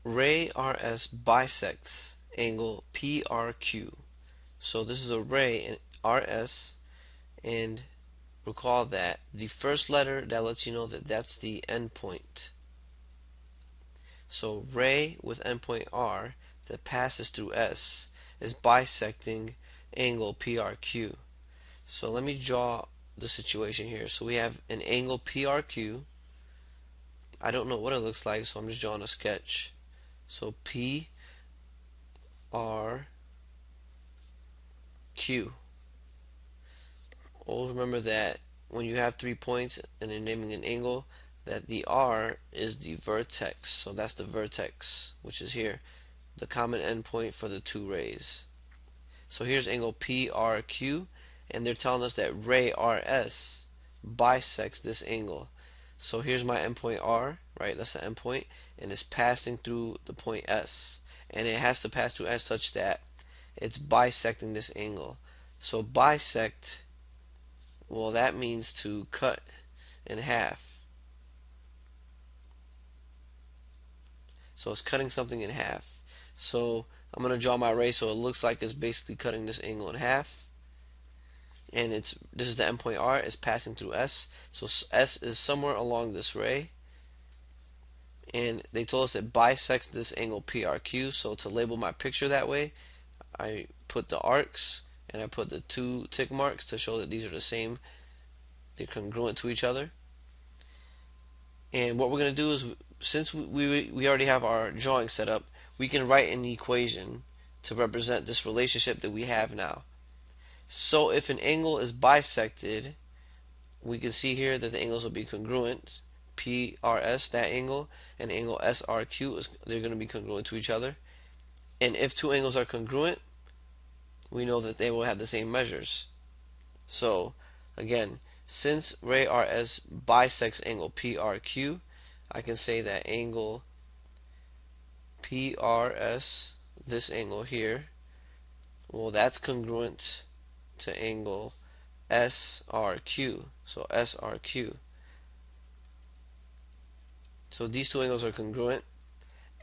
ray RS bisects angle PRQ. So this is a ray in RS, and recall that the first letter that lets you know that that's the endpoint. So ray with endpoint R that passes through S is bisecting angle PRQ. So let me draw the situation here. So we have an angle PRQ. I don't know what it looks like, so I'm just drawing a sketch. So PRQ. Always remember that when you have 3 points and you're naming an angle, that the R is the vertex. So that's the vertex, which is here, the common endpoint for the two rays. So here's angle PRQ, and they're telling us that ray RS bisects this angle. So here's my endpoint R, right? That's the endpoint, and it's passing through the point S. And it has to pass through S such that it's bisecting this angle. So bisect, well, that means to cut in half. So it's cutting something in half. So I'm going to draw my ray so it looks like it's basically cutting this angle in half. And this is the endpoint R, it's passing through S. So S is somewhere along this ray. And they told us it bisects this angle PRQ. So to label my picture that way, I put the arcs and I put the two tick marks to show that these are the same. They're congruent to each other. And what we're going to do is, since we already have our drawing set up, we can write an equation to represent this relationship that we have now. So if an angle is bisected, we can see here that the angles will be congruent. PRS, that angle, and angle SRQ, they're going to be congruent to each other. And if two angles are congruent, we know that they will have the same measures. So again, since ray RS bisects angle PRQ, I can say that angle PRS, this angle here, well, that's congruent to angle SRQ. So SRQ. So these two angles are congruent.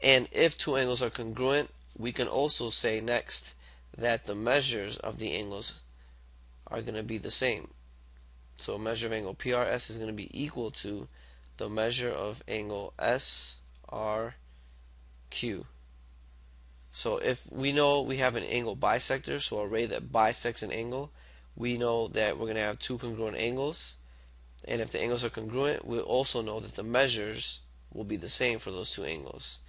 And if two angles are congruent, we can also say next that the measures of the angles are going to be the same. So a measure of angle PRS is going to be equal to the measure of angle SRQ. So if we know we have an angle bisector, so a ray that bisects an angle, we know that we're going to have two congruent angles. And if the angles are congruent, we'll also know that the measures will be the same for those two angles.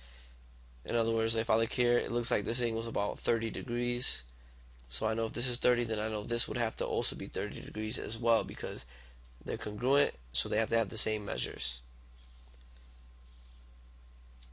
In other words, if I look here, it looks like this angle is about 30 degrees. So I know if this is 30, then I know this would have to also be 30 degrees as well, because they're congruent, so they have to have the same measures.